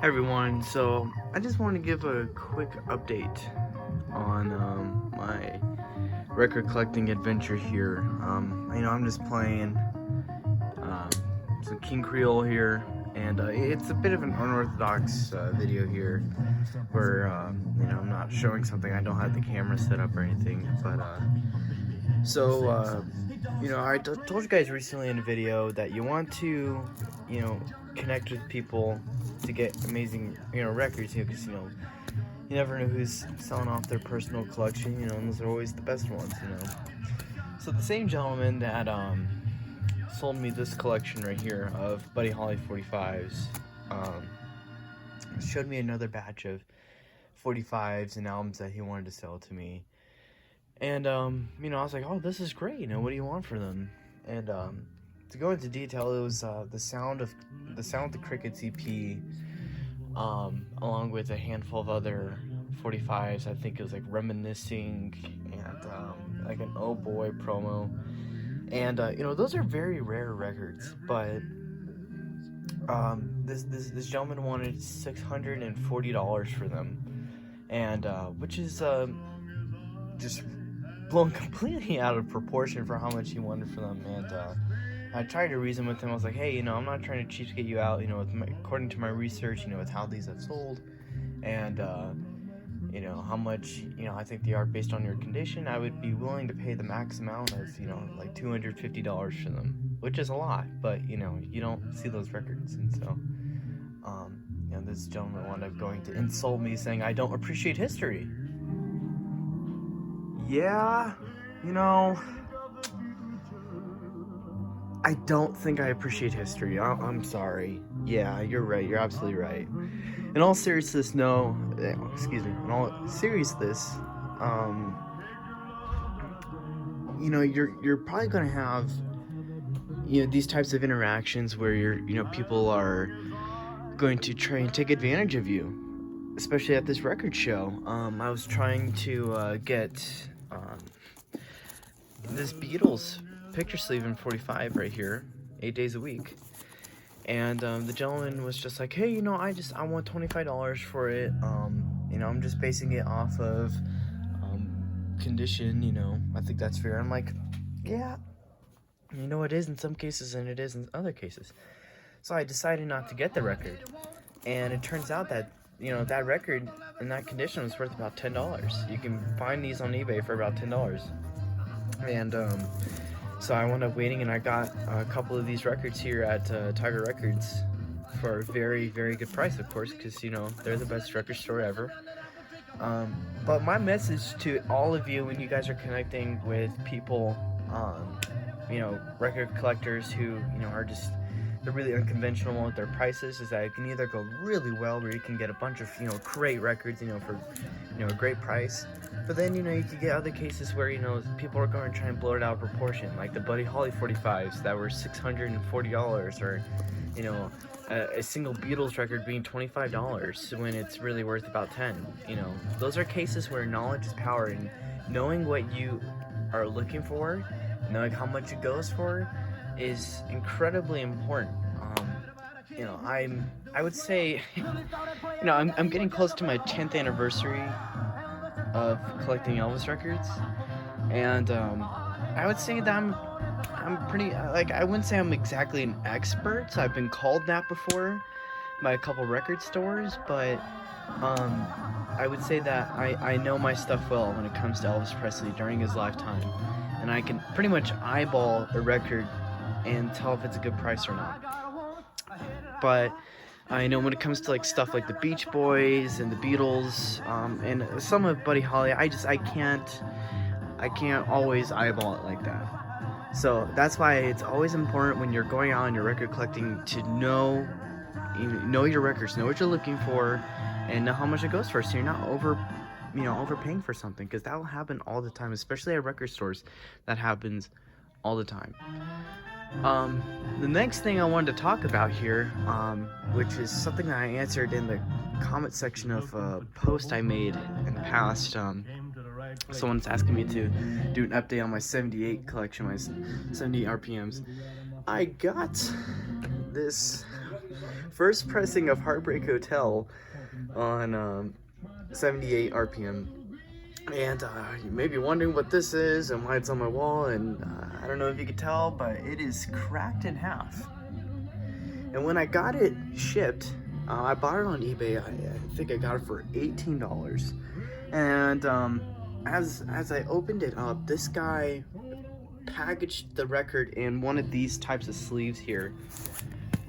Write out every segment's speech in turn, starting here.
Everyone, so I just want to give a quick update on my record collecting adventure here. I'm just playing some King Creole here, and it's a bit of an unorthodox video here where I'm not showing something. I don't have the camera set up or anything, but I told you guys recently in a video that you want to connect with people to get amazing records, because you never know who's selling off their personal collection, and those are always the best ones. So the same gentleman that sold me this collection right here of Buddy Holly 45s showed me another batch of 45s and albums that he wanted to sell to me. And I was like, oh, this is great, what do you want for them? And to go into detail, it was the sound of the Crickets EP, along with a handful of other 45s. I think it was like Reminiscing and like an Oh Boy promo. And those are very rare records, but this gentleman wanted $640 for them, and which is just blown completely out of proportion for how much he wanted for them. And I tried to reason with him. I was like, hey, I'm not trying to cheapskate you out, according to my research, with how these have sold, and how much I think they are based on your condition. I would be willing to pay the max amount of like $250 for them, which is a lot, but you don't see those records. And so this gentleman wound up going to insult me, saying I don't appreciate history. Yeah, I don't think I appreciate history. I'm sorry. Yeah, you're right. You're absolutely right. In all seriousness, no. Excuse me. In all seriousness, you're probably gonna have these types of interactions where people are going to try and take advantage of you, especially at this record show. I was trying to get this Beatles picture sleeve in 45 right here, 8 days a week, and the gentleman was just like, hey, I want $25 for it. I'm just basing it off of condition. I think that's fair. I'm like, yeah, it is in some cases and it is in other cases. So I decided not to get the record, and it turns out that that record in that condition was worth about $10. You can find these on eBay for about $10. And so I wound up waiting, and I got a couple of these records here at Tiger Records for a very, very good price, of course, because they're the best record store ever. But my message to all of you, when you guys are connecting with people, record collectors who are just, they're really unconventional with their prices, is that it can either go really well, where you can get a bunch of great records for a great price, but then you could get other cases where people are going to try and blow it out of proportion, like the Buddy Holly 45s that were $640, or a single Beatles record being $25 when it's really worth about $10. Those are cases where knowledge is power, and knowing what you are looking for, knowing how much it goes for, is incredibly important. I would say, I'm getting close to my 10th anniversary of collecting Elvis records, and I would say that I'm pretty, I wouldn't say I'm exactly an expert. I've been called that before by a couple record stores, but I would say that I know my stuff well when it comes to Elvis Presley during his lifetime, and I can pretty much eyeball a record and tell if it's a good price or not. But I know when it comes to stuff like the Beach Boys and the Beatles, and some of Buddy Holly, I can't always eyeball it like that. So that's why it's always important when you're going out on your record collecting to know your records, know what you're looking for, and know how much it goes for, so you're not overpaying for something, because that will happen all the time, especially at record stores. That happens all the time. The next thing I wanted to talk about here, which is something that I answered in the comment section of a post I made in the past. Someone's asking me to do an update on my 78 collection, my 78 RPMs. I got this first pressing of Heartbreak Hotel on 78 RPM. And you may be wondering what this is and why it's on my wall, and I don't know if you could tell, but it is cracked in half. And when I got it shipped, I bought it on eBay. I think I got it for $18. And as I opened it up, this guy packaged the record in one of these types of sleeves here,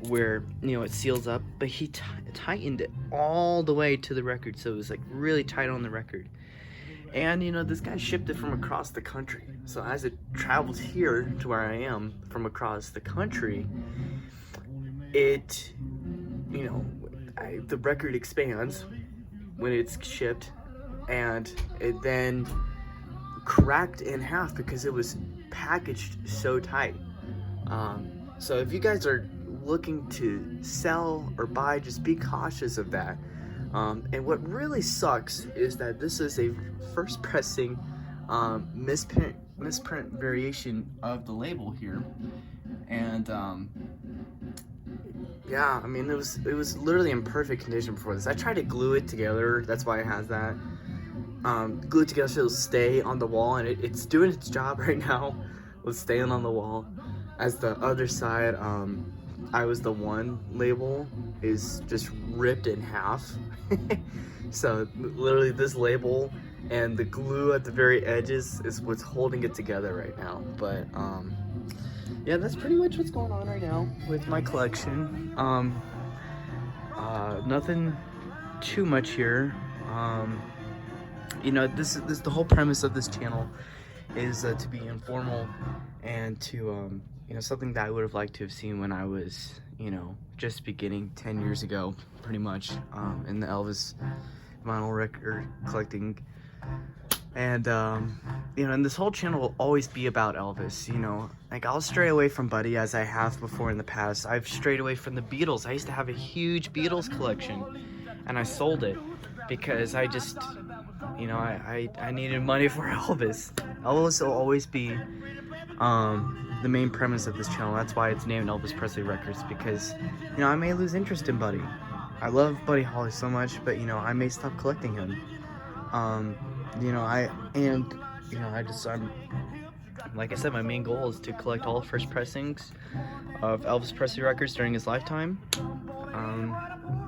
where, you know, it seals up, but he tightened it all the way to the record, so it was like really tight on the record. And you know, this guy shipped it from across the country, so as it travels here to where I am from across the country, it, you know, the record expands when it's shipped, and it then cracked in half because it was packaged so tight. So if you guys are looking to sell or buy, just be cautious of that. And what really sucks is that this is a first pressing misprint variation of the label here, and yeah, I mean, it was literally in perfect condition before this. I tried to glue it together, that's why it has that. Glue it together so it'll stay on the wall, and it's doing its job right now. It's staying on the wall. As the other side, I Was the One label is just ripped in half. So literally this label and the glue at the very edges is what's holding it together right now. But yeah, that's pretty much what's going on right now with my collection. Nothing too much here. You know, this the whole premise of this channel is to be informal and to you know, something that I would have liked to have seen when I was, you know, just beginning 10 years ago, pretty much, in the Elvis vinyl record collecting. And you know, and this whole channel will always be about Elvis. You know, like, I'll stray away from Buddy, as I have before in the past. I've strayed away from the Beatles. I used to have a huge Beatles collection, and I sold it because I just, you know, I needed money for Elvis. Elvis will always be the main premise of this channel. That's why it's named Elvis Presley Records, because, you know, I may lose interest in Buddy. I love Buddy Holly so much, but, you know, I may stop collecting him. You know, I'm, like I said, my main goal is to collect all first pressings of Elvis Presley records during his lifetime.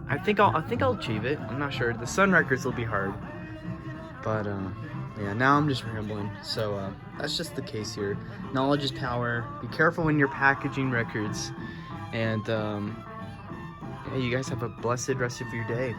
I think I'll achieve it. I'm not sure. The Sun records will be hard, but yeah, now I'm just rambling. So that's just the case here. Knowledge is power. Be careful when you're packaging records, and yeah, you guys have a blessed rest of your day.